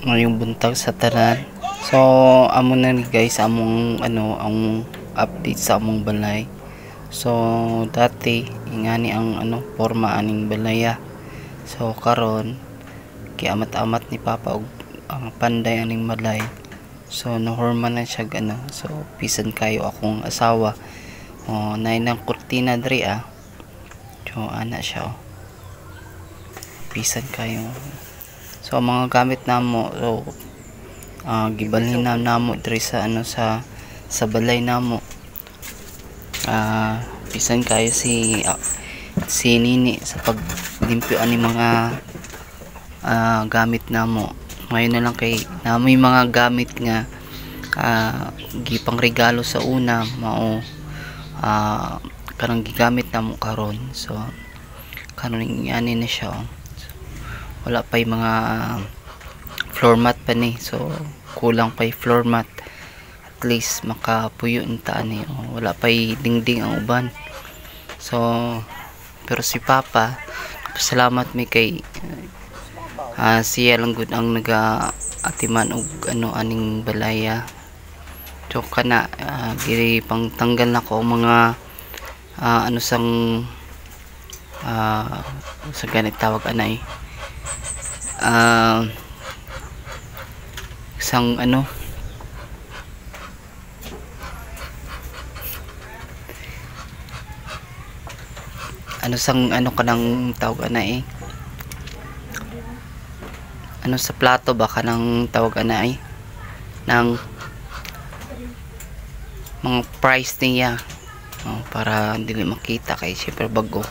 ngayong buntag sa tanan. So amo na ni guys among ang update sa among balay. So dati ingani ang forma aning balaya. So karon kiamat-amat ni papa og ang panday aning balay. So nahorman na siya so pisan kayo akong asawa. Nay nang kurtina diri So ana siya pisan kayo. So mga gamit namo gibalhin na namo diri sa sa balay namo. Pisan kayo si nini sa paglimpyo ani mga gamit namo. Ngayon na lang kay namoy mga gamit nga gipang regalo sa una mao karang gigamit namo karon. So karon ani na siya. Wala pa yung mga floor mat pa ni, so kulang pa yung floor mat, at least makapuyo nta ni. Wala pa yung dingding ang uban. So pero si papa salamat mi kay siya lang gud ang naga-atiman og aning balaya. So kana giri pang tanggal na ko mga sang sa ganit tawag anay isang sang kanang tawag na sa plato ba kanang tawag na ng mga price niya para dili makita kay syempre bago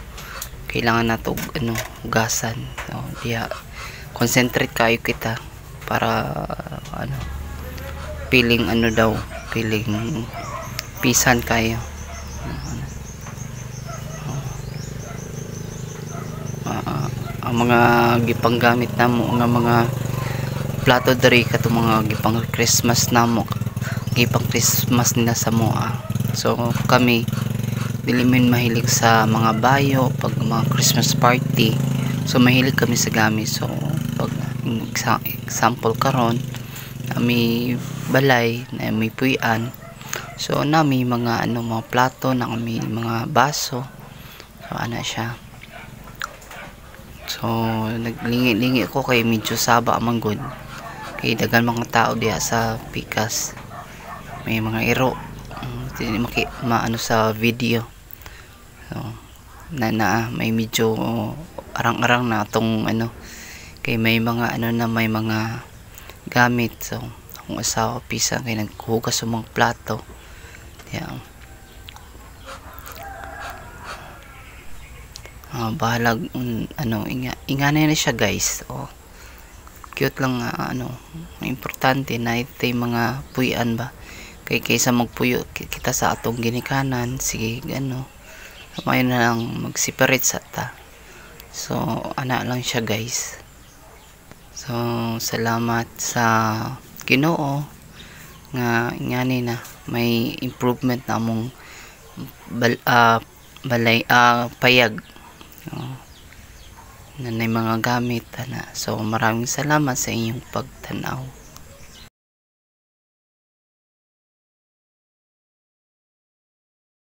kailangan nato gasan. So diya concentrate kayo kita para piling daw piling pisan kayo. Ang mga gipanggamit namo nga mga plato diri kato mga gipang Christmas namo gipang Christmas nila sa moa. So kami dili man mahilig sa mga bayo pag mga Christmas party, so mahilig kami sa gamit. So pag example karon may balay na may puyan, so nami mga mga plato na may mga baso. So ana siya. So naglingi-lingi ko kay medyo saba man gud kay dagan mga tao diha sa pikas, may mga iro hindi maano sa video. So may medyo arang-arang na tong kay may mga na may mga gamit. So akong asawa pisan kay naghugas sa mga plato. Yan. Bahalag ingana na siya guys. Cute lang importante na ito yung mga puyan ba kay kaysa magpuyo kita sa atong ginikanan sige may na lang mag-separate sa ta. So ana lang siya guys. So salamat sa Ginoo nga ingani na may improvement na among balay payag na mga gamit So maraming salamat sa inyong pagtanaw.